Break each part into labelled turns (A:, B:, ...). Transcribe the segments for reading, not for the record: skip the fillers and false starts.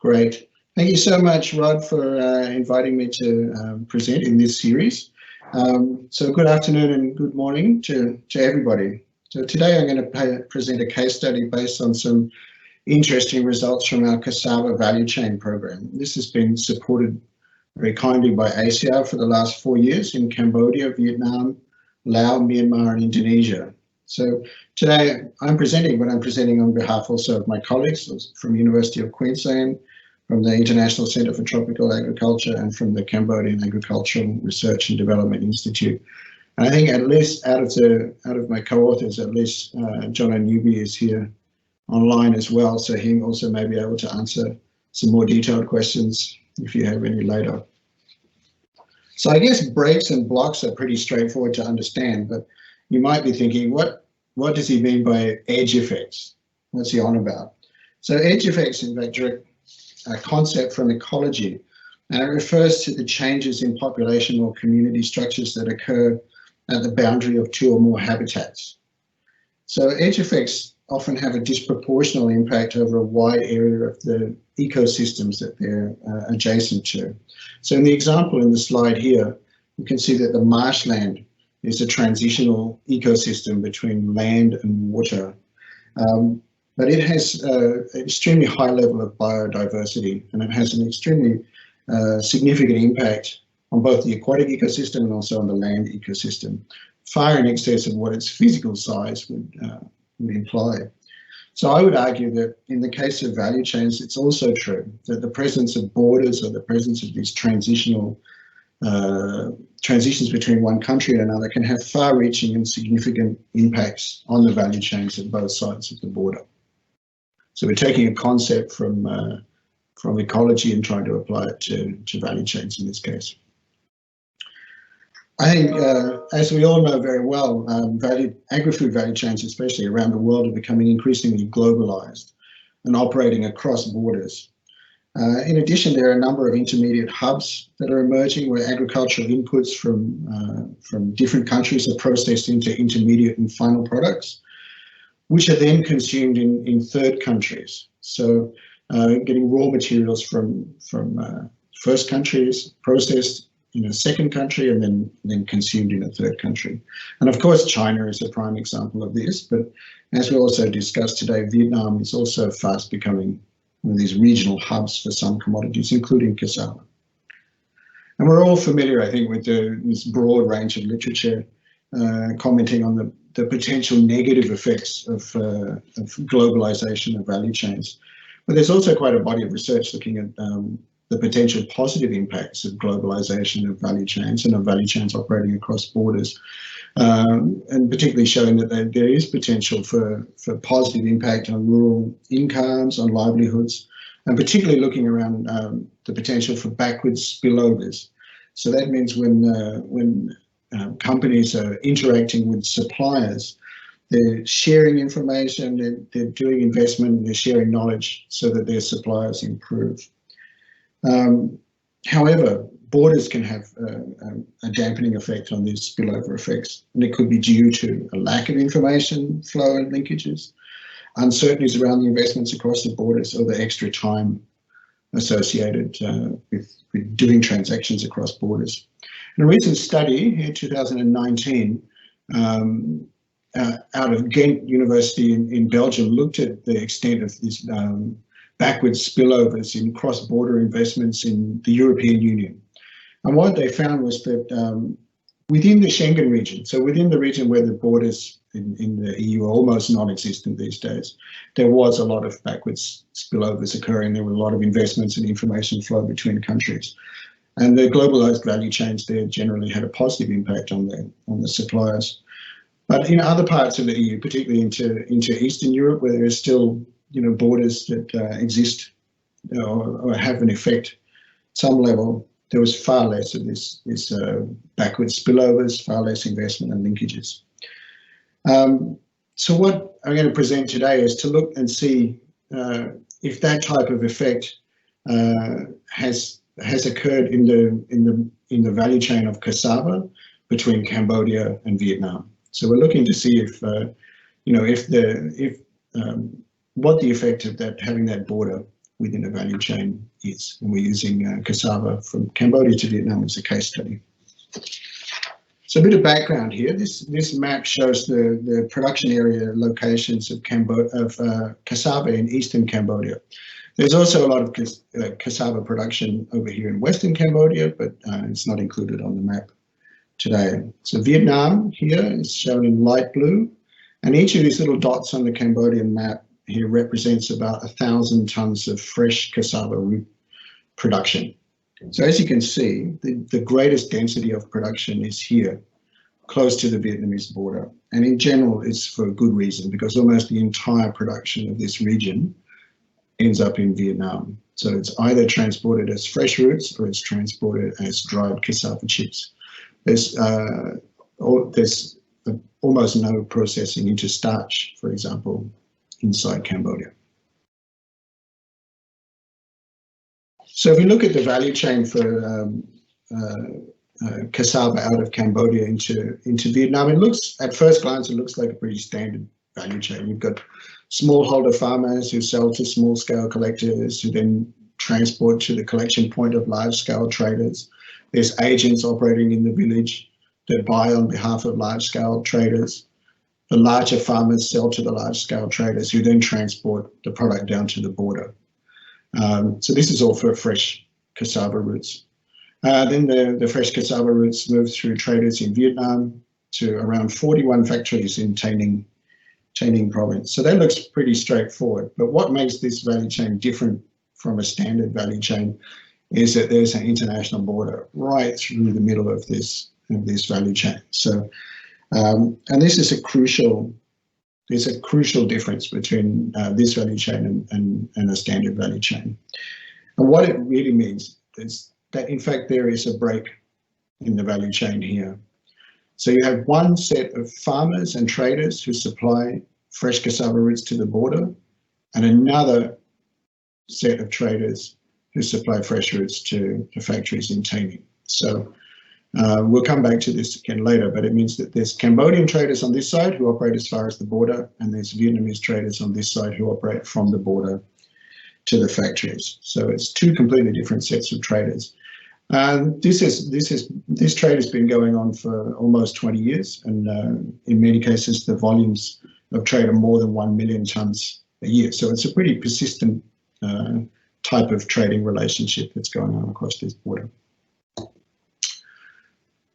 A: Great. Thank you so much, Rod, for inviting me to present in this series. So good afternoon and good morning to everybody. So today I'm going to present a case study based on some interesting results from our cassava value chain program. This has been supported very kindly by ACR for the last 4 years in Cambodia, Vietnam, Laos, Myanmar, and Indonesia. So today I'm presenting on behalf also of my colleagues from University of Queensland, from the International Centre for Tropical Agriculture, and from the Cambodian Agricultural Research and Development Institute. And I think at least out of my co-authors, at least John Newby is here online as well, so he also may be able to answer some more detailed questions if you have any later. So I guess breaks and blocks are pretty straightforward to understand, but you might be thinking, what does he mean by edge effects? What's he on about? So edge effects, in fact, are a concept from ecology, and it refers to the changes in population or community structures that occur at the boundary of two or more habitats. So edge effects often have a disproportional impact over a wide area of the ecosystems that they're adjacent to. So in the example in the slide here, you can see that the marshland is a transitional ecosystem between land and water. But it has an extremely high level of biodiversity, and it has an extremely significant impact on both the aquatic ecosystem and also on the land ecosystem, far in excess of what its physical size would imply. So I would argue that in the case of value chains, it's also true that the presence of borders or the presence of these transitions between one country and another can have far-reaching and significant impacts on the value chains at both sides of the border. So we're taking a concept from ecology and trying to apply it to value chains in this case. I think, as we all know very well, agri-food value chains, especially around the world, are becoming increasingly globalized and operating across borders. In addition, there are a number of intermediate hubs that are emerging where agricultural inputs from different countries are processed into intermediate and final products, which are then consumed in third countries. So getting raw materials from first countries, processed in a second country, and then consumed in a third country. And of course, China is a prime example of this, but as we also discussed today, Vietnam is also fast becoming one of these regional hubs for some commodities, including cassava. And we're all familiar, I think, with this broad range of literature commenting on the potential negative effects of globalization of value chains. But there's also quite a body of research looking at the potential positive impacts of globalization of value chains and of value chains operating across borders, and particularly showing that there is potential for positive impact on rural incomes, on livelihoods, and particularly looking around the potential for backwards spillovers. So that means when companies are interacting with suppliers, they're sharing information, they're doing investment, they're sharing knowledge so that their suppliers improve. However, borders can have a dampening effect on these spillover effects, and it could be due to a lack of information flow and linkages, uncertainties around the investments across the borders, or the extra time associated with doing transactions across borders. In a recent study in 2019, out of Ghent University in Belgium, looked at the extent of these backward spillovers in cross-border investments in the European Union. And what they found was that within the Schengen region, so within the region where the borders in the EU are almost non-existent these days, there was a lot of backwards spillovers occurring. There were a lot of investments and information flow between countries. And the globalized value chains there generally had a positive impact on the suppliers. But in other parts of the EU, particularly into Eastern Europe, where there is still borders that exist or have an effect at some level, there was far less of this backward spillovers, far less investment and linkages. So what I'm going to present today is to look and see if that type of effect has occurred in the value chain of cassava between Cambodia and Vietnam. So we're looking to see if what the effect of having that border within a value chain is. And we're using cassava from Cambodia to Vietnam as a case study. So a bit of background here. This map shows the production area locations of cassava in eastern Cambodia. There's also a lot of cassava production over here in western Cambodia, but it's not included on the map today. So Vietnam here is shown in light blue, and each of these little dots on the Cambodian map here represents about 1,000 tons of fresh cassava root production. So as you can see, the greatest density of production is here, close to the Vietnamese border. And in general, it's for a good reason, because almost the entire production of this region ends up in Vietnam. So it's either transported as fresh roots or it's transported as dried cassava chips. There's almost no processing into starch, for example, inside Cambodia. So if we look at the value chain for cassava out of Cambodia into Vietnam, it looks, at first glance, it looks like a pretty standard value chain. You've got smallholder farmers who sell to small-scale collectors who then transport to the collection point of large-scale traders. There's agents operating in the village that buy on behalf of large-scale traders. The larger farmers sell to the large-scale traders who then transport the product down to the border. So this is all for fresh cassava roots. Then the fresh cassava roots move through traders in Vietnam to around 41 factories in Tây Ninh province. So that looks pretty straightforward. But what makes this value chain different from a standard value chain is that there's an international border right through the middle of this value chain. So, and this is a crucial difference between this value chain and a standard value chain. And what it really means is that, in fact, there is a break in the value chain here. So you have one set of farmers and traders who supply fresh cassava roots to the border, and another set of traders who supply fresh roots to the factories in Tây Ninh. So we'll come back to this again later, but it means that there's Cambodian traders on this side who operate as far as the border, and there's Vietnamese traders on this side who operate from the border to the factories. So it's two completely different sets of traders. This trade has been going on for almost 20 years, and in many cases the volumes of trade are more than 1 million tons a year. So it's a pretty persistent type of trading relationship that's going on across this border.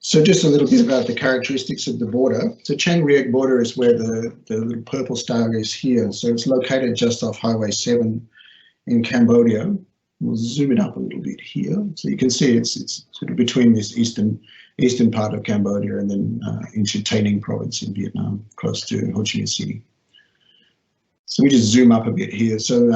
A: So just a little bit about the characteristics of the border. So Chiang Riek border is where the little purple star is here. So it's located just off Highway 7 in Cambodia. We'll zoom it up a little bit here. So you can see it's sort of between this eastern part of Cambodia and then into Tây Ninh province in Vietnam, close to Ho Chi Minh City. So we just zoom up a bit here. So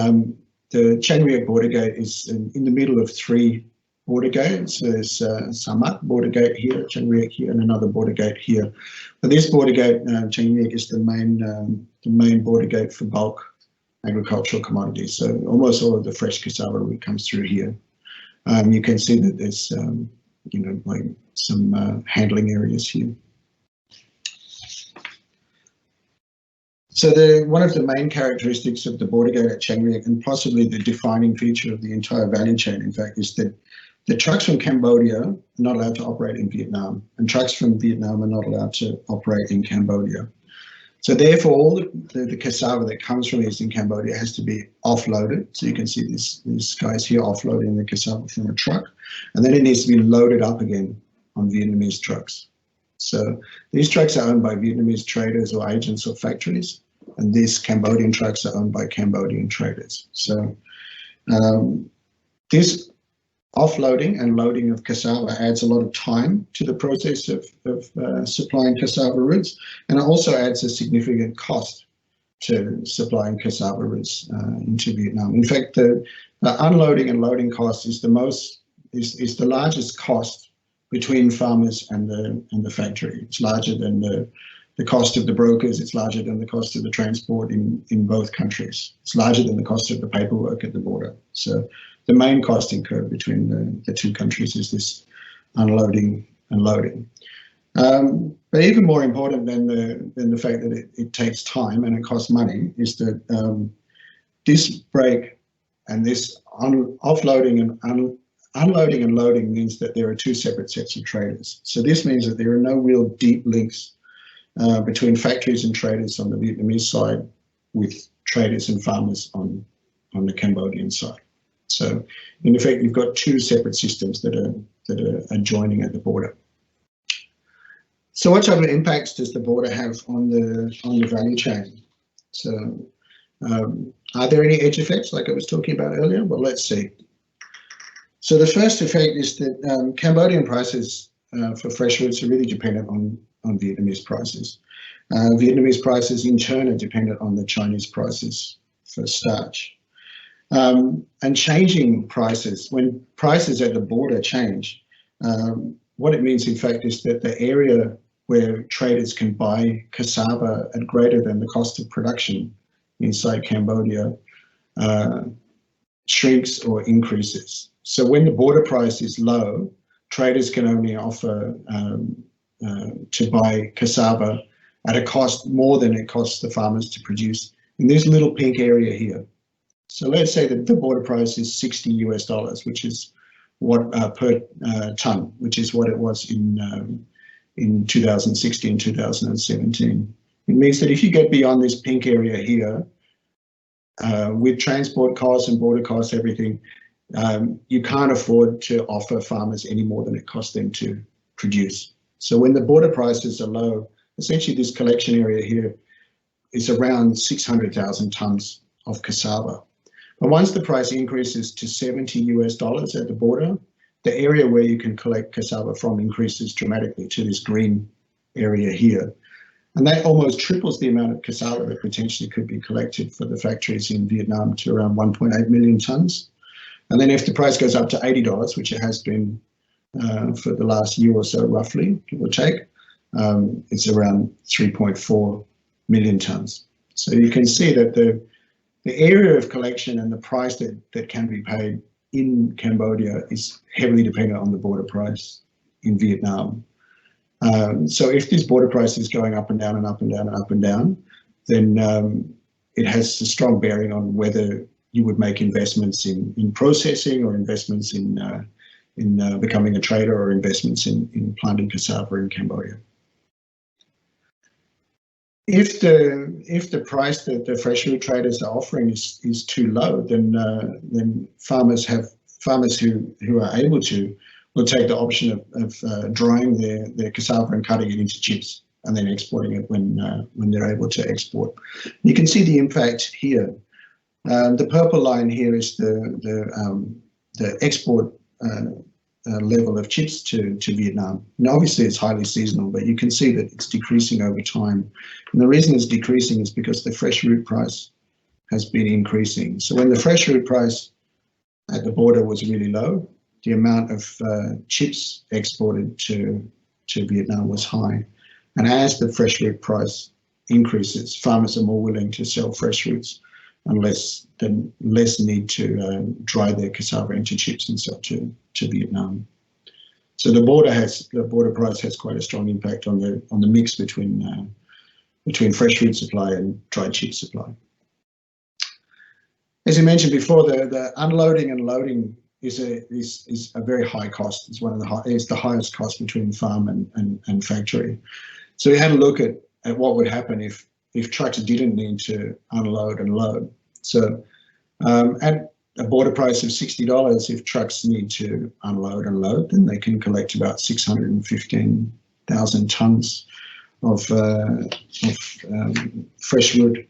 A: the Chiang Riek border gate is in the middle of three border gates. So there's Samat border gate here, Chiang Riek here, and another border gate here. But this border gate, Chiang Riek, is the main border gate for bulk agricultural commodities. So almost all of the fresh cassava root comes through here. You can see that there's like some handling areas here. So one of the main characteristics of the border gate at Chiang Riek, and possibly the defining feature of the entire value chain, in fact, is that the trucks from Cambodia are not allowed to operate in Vietnam, and trucks from Vietnam are not allowed to operate in Cambodia. So therefore, all the cassava that comes from eastern Cambodia has to be offloaded. So you can see these guys here offloading the cassava from a truck, and then it needs to be loaded up again on Vietnamese trucks. So these trucks are owned by Vietnamese traders or agents or factories, and these Cambodian trucks are owned by Cambodian traders. So this offloading and loading of cassava adds a lot of time to the process of supplying cassava roots, and it also adds a significant cost to supplying cassava roots into Vietnam. In fact, the unloading and loading cost is the largest cost between farmers and the factory. It's larger than the cost of the brokers. It's larger than the cost of the transport in both countries. It's larger than the cost of the paperwork at the border. So the main cost incurred between the two countries is this unloading and loading. But even more important than the fact that it takes time and it costs money is that this break And this offloading and unloading and loading means that there are two separate sets of traders. So this means that there are no real deep links between factories and traders on the Vietnamese side with traders and farmers on the Cambodian side. So in effect, you've got two separate systems that are joining at the border. So what type of impacts does the border have on the value chain? So are there any edge effects like I was talking about earlier? Well, let's see. So the first effect is that Cambodian prices for fresh foods are really dependent on Vietnamese prices. Vietnamese prices in turn are dependent on the Chinese prices for starch. And changing prices, when prices at the border change, what it means in fact is that the area where traders can buy cassava at greater than the cost of production inside Cambodia shrinks or increases. So when the border price is low, traders can only offer to buy cassava at a cost more than it costs the farmers to produce in this little pink area here. So let's say that the border price is $60 US, which is what per ton, which is what it was in 2016, 2017. It means that if you get beyond this pink area here, with transport costs and border costs, everything, you can't afford to offer farmers any more than it costs them to produce. So when the border prices are low, essentially this collection area here is around 600,000 tons of cassava. But once the price increases to $70 US at the border, the area where you can collect cassava from increases dramatically to this green area here. And that almost triples the amount of cassava that potentially could be collected for the factories in Vietnam to around 1.8 million tons. And then if the price goes up to $80, which it has been for the last year or so, roughly, give or take, it's around 3.4 million tons. So you can see that the area of collection and the price that can be paid in Cambodia is heavily dependent on the border price in Vietnam. So if this border price is going up and down and up and down and up and down, then it has a strong bearing on whether you would make investments in processing or investments in becoming a trader or investments in planting cassava in Cambodia. If the price that the fresh food traders are offering is too low, then farmers who are able to will take the option of drying their cassava and cutting it into chips and then exporting it when they're able to export. You can see the impact here. The purple line here is the export level of chips to Vietnam. And obviously it's highly seasonal, but you can see that it's decreasing over time. And the reason it's decreasing is because the fresh root price has been increasing. So when the fresh root price at the border was really low, the amount of chips exported to Vietnam was high. And as the fresh root price increases, farmers are more willing to sell fresh roots and less need to dry their cassava into chips and sell to Vietnam. So the border price has quite a strong impact on the mix between fresh fruit supply and dried chip supply. As I mentioned before, the unloading and loading is a very high cost. It's the highest cost between farm and factory. So we had a look at what would happen if trucks didn't need to unload and load. So at a border price of $60, if trucks need to unload and load, then they can collect about 615,000 tons of fresh wood.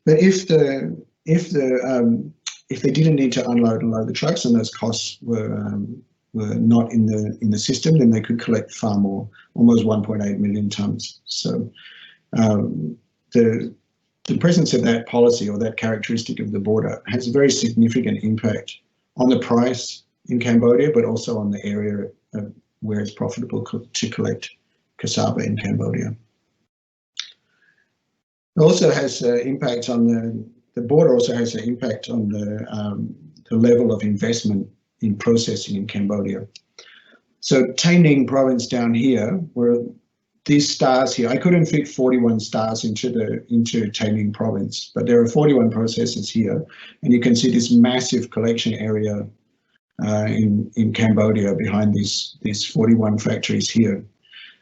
A: But if they didn't need to unload and load the trucks and those costs were not in the system, then they could collect far more, almost 1.8 million tons. So the presence of that policy or that characteristic of the border has a very significant impact on the price in Cambodia, but also on the area where it's profitable to collect cassava in Cambodia. It also has impact on the border also has an impact on the level of investment in processing in Cambodia. So Tay Ninh province down here, where these stars here, I couldn't fit 41 stars into Tây province, but there are 41 processors here, and you can see this massive collection area in Cambodia behind these 41 factories here.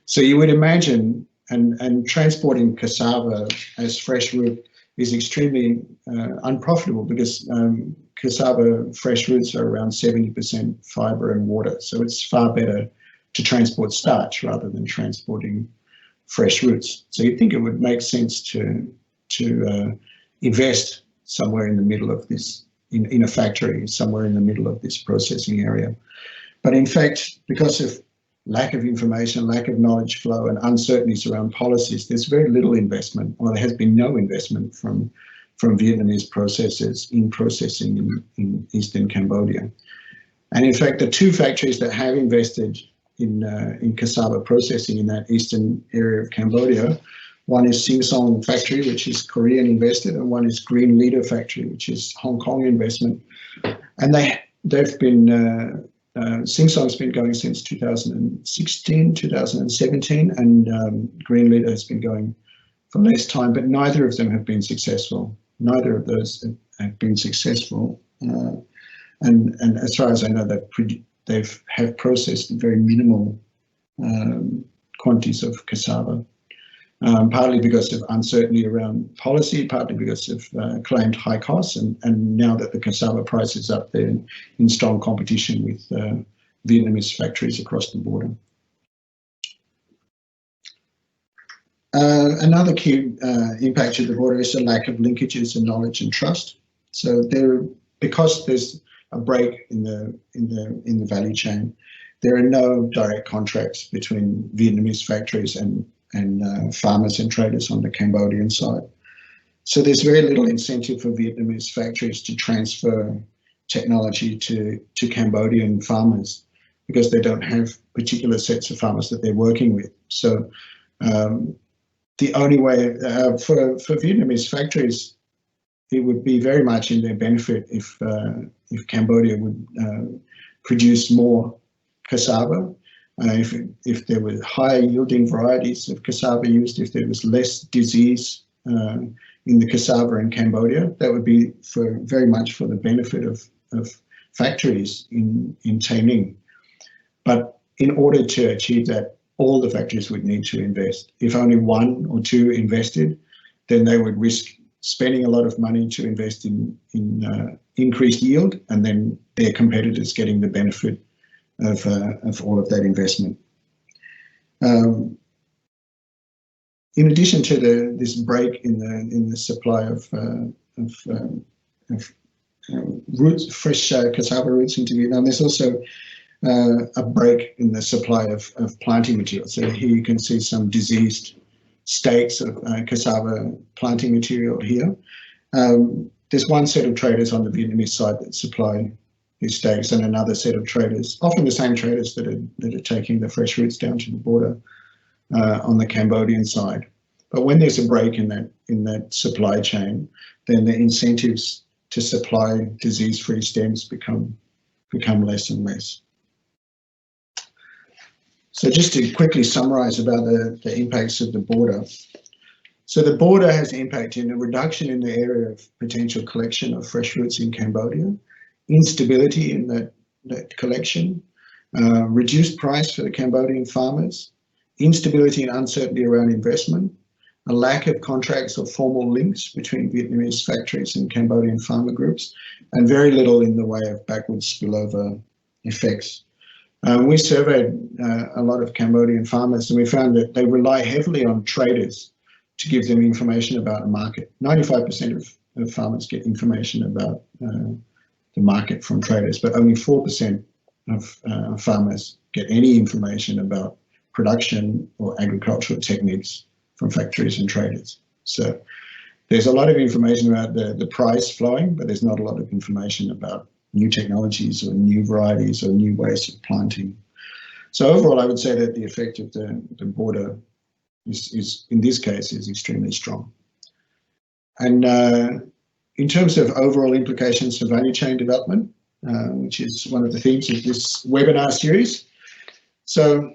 A: So you would imagine, and transporting cassava as fresh root is extremely unprofitable, because cassava fresh roots are around 70% fiber and water. So it's far better to transport starch rather than transporting fresh roots. So you'd think it would make sense to invest somewhere in the middle of this, in a factory somewhere in the middle of this processing area. But in fact, because of lack of information, lack of knowledge flow, and uncertainties around policies, there's very little investment, or there has been no investment from Vietnamese processors in processing in eastern Cambodia. And in fact, the two factories that have invested in cassava processing in that eastern area of Cambodia, one is Sing Song factory, which is Korean invested, and one is Green Leader factory, which is Hong Kong investment. And they've been Sing Song's been going since 2016, 2017, and Green Leader has been going for less time, but neither of them have been successful. Neither of those have been successful. And as far as I know, they have processed very minimal quantities of cassava, partly because of uncertainty around policy, partly because of claimed high costs, and now that the cassava price is up there in strong competition with Vietnamese factories across the border. Another key impact of the border is the lack of linkages and knowledge and trust. So because there's a break in the value chain, there are no direct contracts between Vietnamese factories and farmers and traders on the Cambodian side. So there's very little incentive for Vietnamese factories to transfer technology to Cambodian farmers, because they don't have particular sets of farmers that they're working with. So the only way for Vietnamese factories, it would be very much in their benefit if Cambodia would produce more cassava, if there were higher yielding varieties of cassava used, if there was less disease in the cassava in Cambodia, that would be very much for the benefit of factories in Tây Ninh. But in order to achieve that, all the factories would need to invest. If only one or two invested, then they would risk spending a lot of money to invest in increased yield, and then their competitors getting the benefit of all of that investment. In addition to this break in the supply of roots, fresh cassava roots into Vietnam, there's also a break in the supply of planting material. So here you can see some diseased stakes of cassava planting material here. There's one set of traders on the Vietnamese side that supply these stakes, and another set of traders, often the same traders that are taking the fresh roots down to the border on the Cambodian side. But when there's a break in that supply chain, then the incentives to supply disease-free stems become less and less. So just to quickly summarize about the impacts of the border. So the border has impact in a reduction in the area of potential collection of fresh roots in Cambodia, instability in that collection, reduced price for the Cambodian farmers, instability and uncertainty around investment, a lack of contracts or formal links between Vietnamese factories and Cambodian farmer groups, and very little in the way of backward spillover effects. We surveyed a lot of Cambodian farmers, and we found that they rely heavily on traders to give them information about the market. 95% of farmers get information about the market from traders, but only 4% of farmers get any information about production or agricultural techniques from factories and traders. So there's a lot of information about the price flowing, but there's not a lot of information about new technologies or new varieties or new ways of planting. So overall, I would say that the effect of the border is in this case is extremely strong. And in terms of overall implications for value chain development, which is one of the themes of this webinar series. So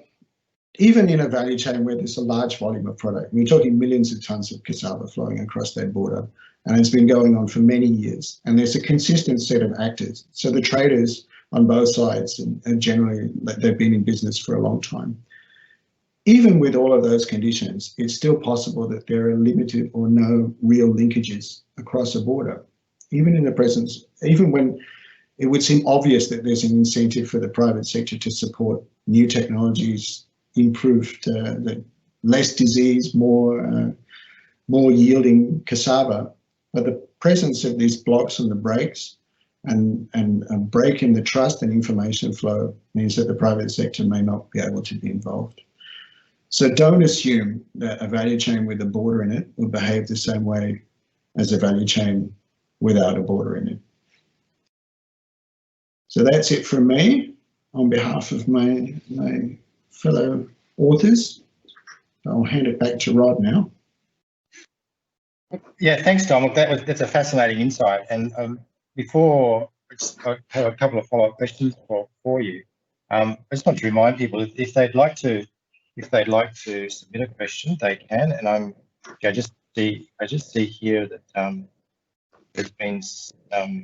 A: even in a value chain where there's a large volume of product, we're talking millions of tons of cassava flowing across that border, and it's been going on for many years, and there's a consistent set of actors. So the traders on both sides, and generally they've been in business for a long time. Even with all of those conditions, it's still possible that there are limited or no real linkages across a border, even in the presence, even when it would seem obvious that there's an incentive for the private sector to support new technologies, improved, less disease, more yielding cassava. But the presence of these blocks on the brakes and a break in the trust and information flow means that the private sector may not be able to be involved. So don't assume that a value chain with a border in it will behave the same way as a value chain without a border in it. So that's it from me on behalf of my fellow authors. I'll hand it back to Rod now.
B: Yeah, thanks, Dom. That's a fascinating insight. And before I have a couple of follow-up questions for you. I just want to remind people if they'd like to submit a question, they can. And I just see here that there's been no,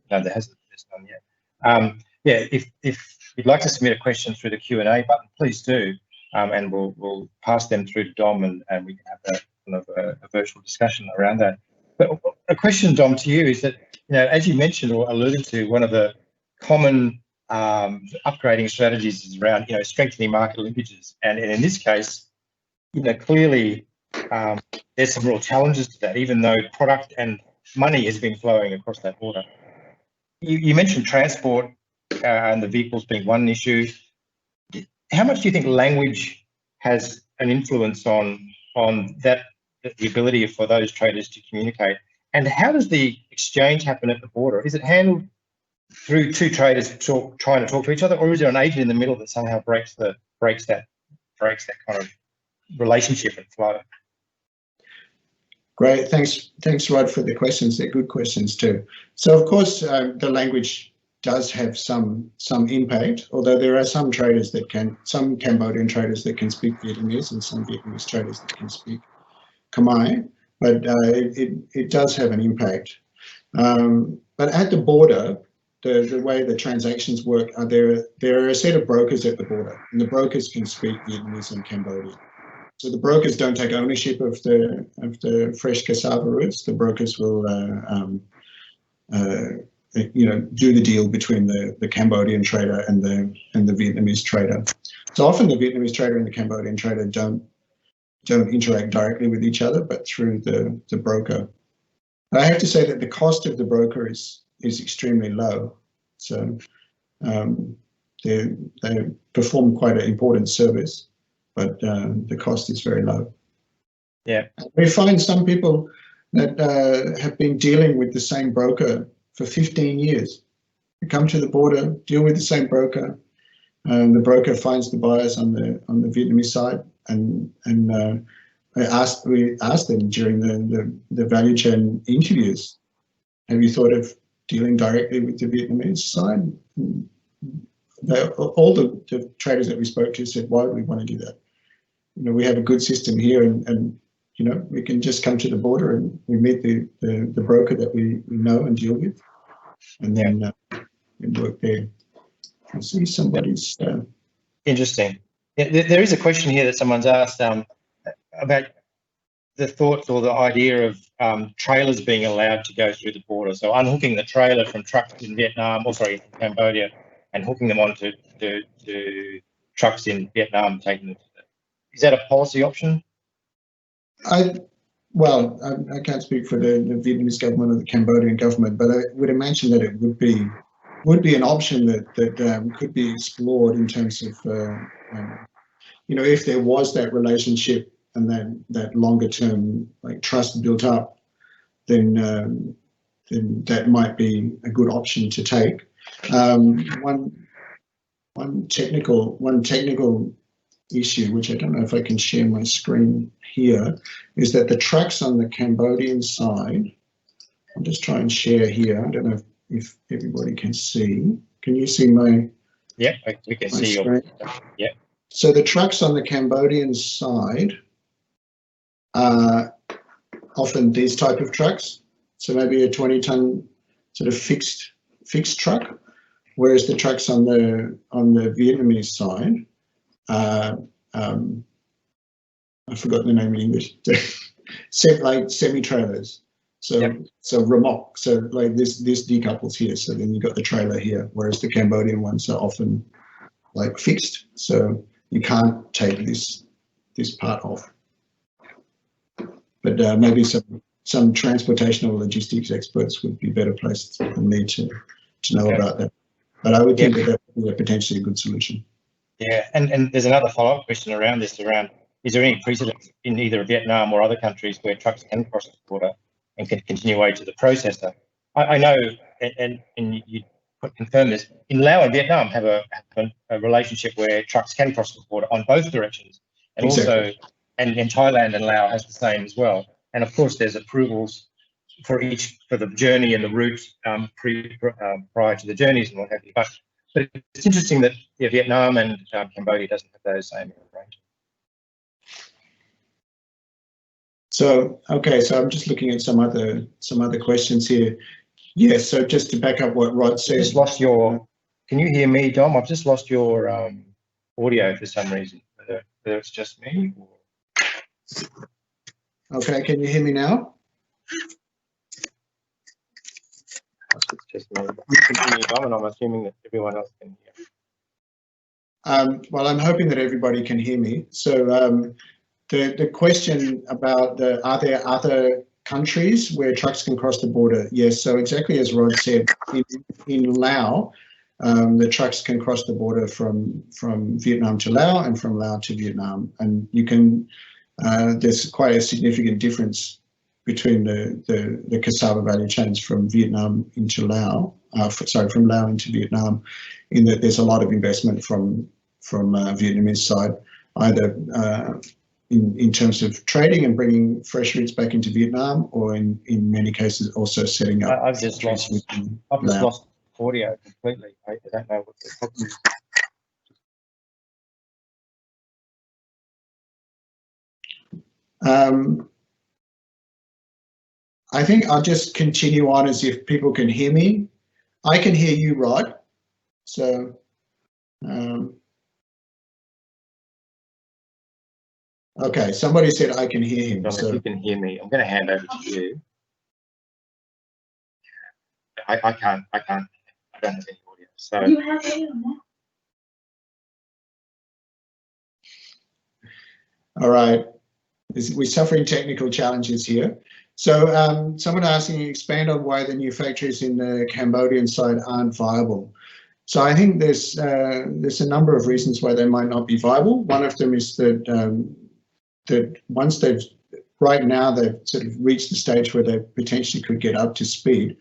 B: there hasn't been none yet. Yeah, if you'd like to submit a question through the Q&A button, please do, and we'll pass them through to Dom, and we can have a virtual discussion around that. But a question, Dom, to you is that, as you mentioned or alluded to, one of the common upgrading strategies is around strengthening market linkages, and in this case, clearly there's some real challenges to that, even though product and money has been flowing across that border. You mentioned transport and the vehicles being one issue. How much do you think language has an influence on that, the ability for those traders to communicate? And how does the exchange happen at the border? Is it handled through two traders trying to talk to each other, or is there an agent in the middle that somehow breaks that kind of relationship and flow?
A: Great, thanks, Rod, for the questions. They're good questions too. So of course, the language does have some impact, although there are some Cambodian traders that can speak Vietnamese and some Vietnamese traders that can speak Khmer, but it does have an impact. But at the border, the way the transactions work, there are a set of brokers at the border, and the brokers can speak Vietnamese and Cambodian. So the brokers don't take ownership of the fresh cassava roots. The brokers will do the deal between the Cambodian trader and the Vietnamese trader. So often the Vietnamese trader and the Cambodian trader don't interact directly with each other, but through the broker. But I have to say that the cost of the broker is extremely low. So they perform quite an important service, but the cost is very low.
B: Yeah,
A: we find some people that have been dealing with the same broker for 15 years. They come to the border, deal with the same broker, and the broker finds the buyers on the Vietnamese side, and we asked them during the value chain interviews, have you thought of dealing directly with the Vietnamese side? All the traders that we spoke to said, why would we want to do that? We have a good system here, and we can just come to the border and we meet the broker that we know and deal with, and then work there. I see somebody's...
B: Interesting. Yeah, there is a question here that someone's asked about the thoughts or the idea of trailers being allowed to go through the border. So unhooking the trailer from trucks in Cambodia, and hooking them onto trucks in Vietnam, taking them. Is that a policy option? I
A: can't speak for the Vietnamese government or the Cambodian government, but I would imagine that it would be an option that could be explored in terms of if there was that relationship and that longer term trust built up, then that might be a good option to take. One technical issue, which I don't know if I can share my screen here, is that the trucks on the Cambodian side, I'll just try and share here. I don't know if everybody can see. Can you see my...
B: Yeah, we can see your... Yeah.
A: So the trucks on the Cambodian side are often these type of trucks. So maybe a 20-ton sort of fixed truck, whereas the trucks on the Vietnamese side are I forgot the name in English. Like semi-trailers. So
B: Yep.
A: So remorque. So like this decouples here. So then you've got the trailer here, whereas the Cambodian ones are often like fixed. So you can't take this part off. But maybe some transportation or logistics experts would be better placed than me to know about that. But I would think that would be potentially a good solution.
B: Yeah, and there's another follow-up question around this, is there any precedent in either Vietnam or other countries where trucks can cross the border and can continue away to the processor? I know, and you confirm this, in Laos and Vietnam have a relationship where trucks can cross the border on both directions, and
A: Exactly.
B: also, and Thailand and Laos has the same as well. And of course, there's approvals for the journey and the route prior to the journeys and what have you. But it's interesting that Vietnam and Cambodia doesn't have those same arrangements.
A: So okay, so I'm just looking at some other questions here. Yes, so just to back up what Rod said.
B: Just lost your. Can you hear me, Dom? I've just lost your audio for some reason. Whether it's just me. Or...
A: Okay, can you hear me now?
B: It's just me. You can hear me, Dom, and I'm assuming that everyone else can hear.
A: Well, I'm hoping that everybody can hear me. So the question about are there other countries where trucks can cross the border? Yes. So exactly as Rod said, in Laos, the trucks can cross the border from Vietnam to Laos and from Laos to Vietnam, and you can. There's quite a significant difference between the cassava value chains from Vietnam into Laos. From Laos into Vietnam, in that there's a lot of investment from Vietnamese side, either in terms of trading and bringing fresh routes back into Vietnam, or in many cases also setting up.
B: I've just lost audio completely. I don't know what the problem is.
A: I think I'll just continue on as if people can hear me. I can hear you, Rod. So, okay, somebody said I can hear him.
B: Dom,
A: so
B: if you can hear me, I'm going to hand over to you. I can't. I don't have any audio. So.
C: You have audio now.
A: All right. We're suffering technical challenges here. So someone asking, expand on why the new factories in the Cambodian side aren't viable. So I think there's a number of reasons why they might not be viable. One of them is that once right now they've sort of reached the stage where they potentially could get up to speed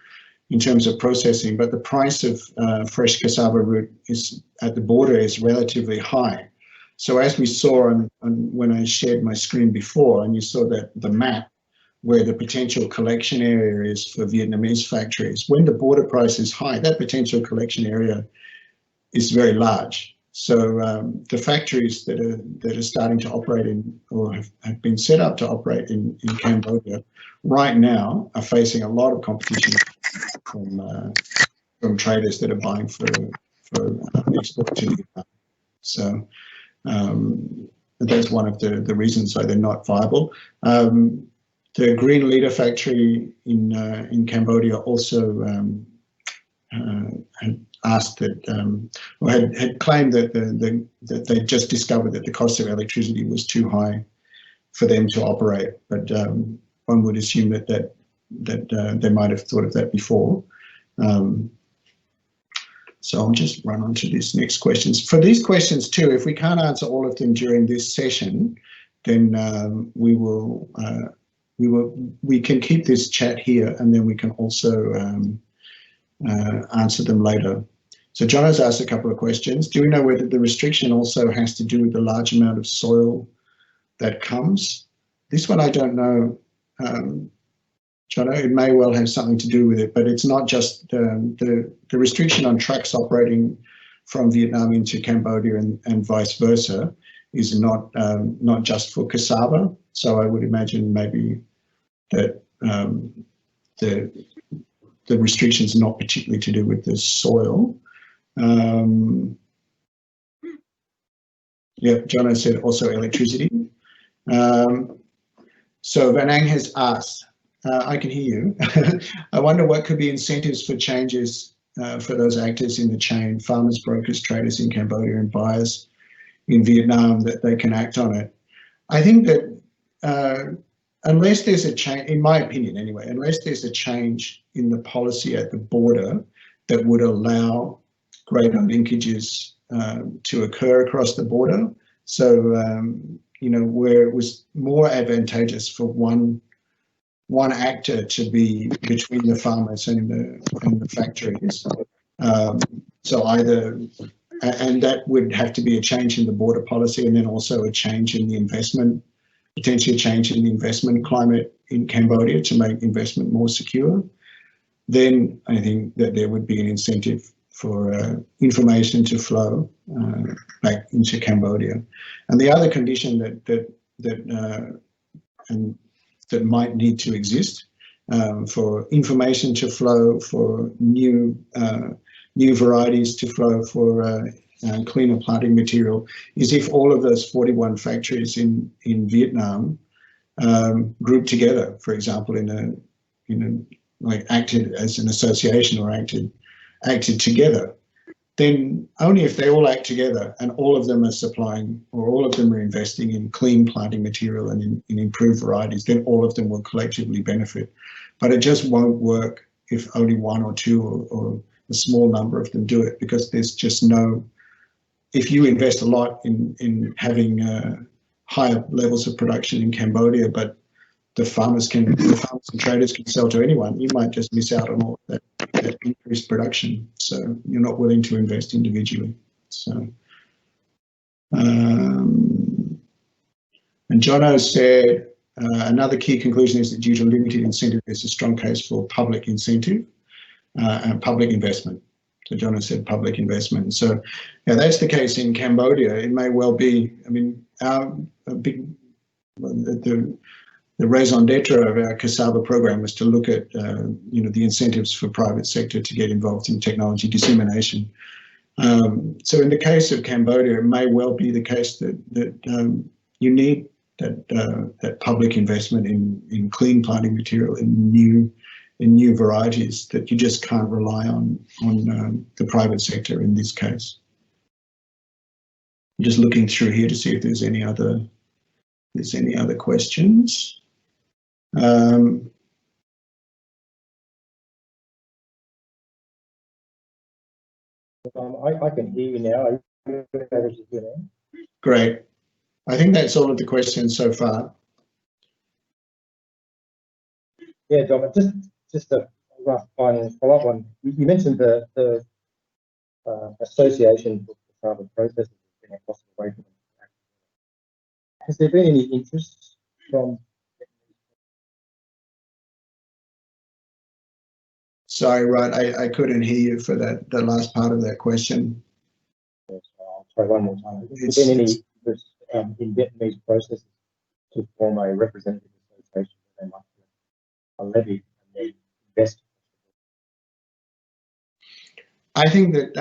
A: in terms of processing, but the price of fresh cassava root at the border is relatively high. So as we saw when I shared my screen before, and you saw that the map where the potential collection area is for Vietnamese factories, when the border price is high, that potential collection area is very large. So the factories that are starting to operate in, or have been set up to operate in Cambodia right now, are facing a lot of competition from traders that are buying for export to Vietnam. So that's one of the reasons why they're not viable. The Green Leader factory in Cambodia also had asked that, or had claimed that they just discovered that the cost of electricity was too high for them to operate. But one would assume that they might have thought of that before. So I'll just run on to this next questions. For these questions too, if we can't answer all of them during this session, then we can keep this chat here, and then we can also answer them later. So John has asked a couple of questions. Do we know whether the restriction also has to do with the large amount of soil that comes? This one I don't know. John, it may well have something to do with it, but it's not just the restriction on trucks operating from Vietnam into Cambodia and vice versa is not just for cassava. So I would imagine maybe that the restrictions are not particularly to do with the soil. Jono said also electricity. So Vanang has asked, I can hear you. I wonder what could be incentives for changes for those actors in the chain, farmers, brokers, traders in Cambodia and buyers in Vietnam, that they can act on it. I think that unless there's a change, in my opinion anyway, unless there's a change in the policy at the border that would allow greater linkages to occur across the border, so where it was more advantageous for one actor to be between the farmers and the factories. So either, and that would have to be a change in the border policy, and then also a change in the investment, potentially a change in the investment climate in Cambodia to make investment more secure. Then I think that there would be an incentive for information to flow back into Cambodia. And the other condition that might need to exist for information to flow, for new varieties to flow, for cleaner planting material, is if all of those 41 factories in Vietnam grouped together, for example, like acted as an association or acted together. Then only if they all act together and all of them are supplying, or all of them are investing in clean planting material and in improved varieties, then all of them will collectively benefit. But it just won't work if only one or two or a small number of them do it, because there's just no, if you invest a lot in having higher levels of production in Cambodia, but the farmers and traders can sell to anyone, you might just miss out on all of that increased production. So you're not willing to invest individually. So, and Jono said, another key conclusion is that due to limited incentive, there's a strong case for public incentive and public investment. So Jono said public investment. So yeah, that's the case in Cambodia. It may well be, I mean, the raison d'etre of our cassava program was to look at the incentives for private sector to get involved in technology dissemination. So in the case of Cambodia, it may well be the case that you need that public investment in clean planting material, in new varieties, that you just can't rely on the private sector in this case. I'm just looking through here to see if there's any other questions. I
B: can hear you now.
A: Great. I think that's all of the questions so far.
B: Yeah, Dominic, just a rough final follow-up one. You mentioned the association for cassava processing across the way from. Has there been any interest from?
A: Sorry, Rod, I couldn't hear you for the last part of that question.
B: Yes, I'll try one more time. Has there been any interest in Vietnamese processes to form a representative association where they might a levy and then invest?
A: I think that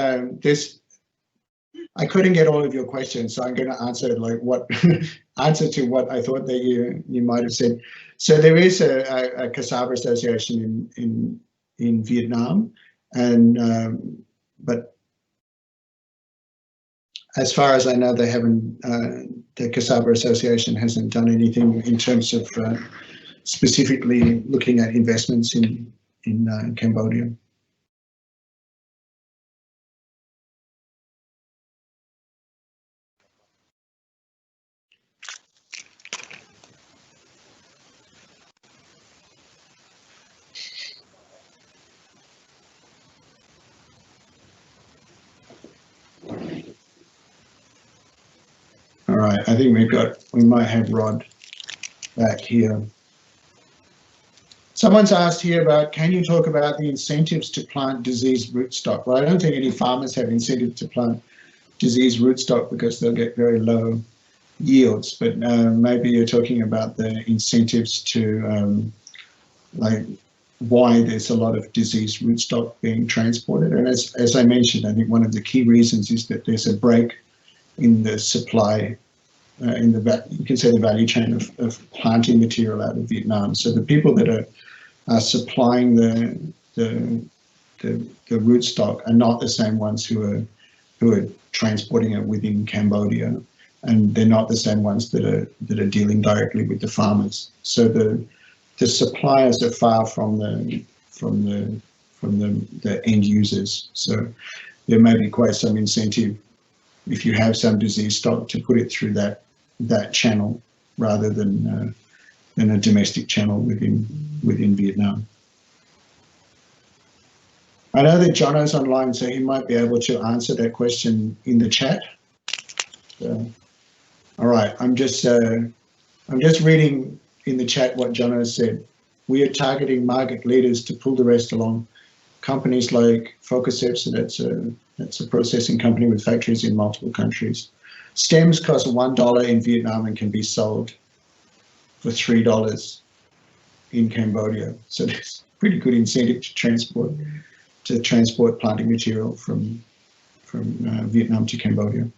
A: I couldn't get all of your questions, so I'm going to answer answer to what I thought that you might have said. So there is a cassava association in Vietnam, and but as far as I know, they haven't. The Cassava Association hasn't done anything in terms of specifically looking at investments in Cambodia. All right, I think we might have Rod back here. Someone's asked here about, can you talk about the incentives to plant diseased rootstock? Well, I don't think any farmers have incentive to plant disease rootstock because they'll get very low yields. But maybe you're talking about the incentives to like why there's a lot of disease rootstock being transported. And as I mentioned, I think one of the key reasons is that there's a break in the supply, you can say the value chain of planting material out of Vietnam. So the people that are supplying the rootstock are not the same ones who are transporting it within Cambodia, and they're not the same ones that are dealing directly with the farmers. So the suppliers are far from the end users. So there may be quite some incentive if you have some disease stock to put it through that channel rather than a domestic channel within Vietnam. I know that Jono's online, so he might be able to answer that question in the chat. So, all right, I'm just reading in the chat what Jono said. We are targeting market leaders to pull the rest along. Companies like Focusept, so that's a processing company with factories in multiple countries. Stems cost $1 in Vietnam and can be sold for $3 in Cambodia. So there's pretty good incentive to transport planting material from Vietnam to Cambodia.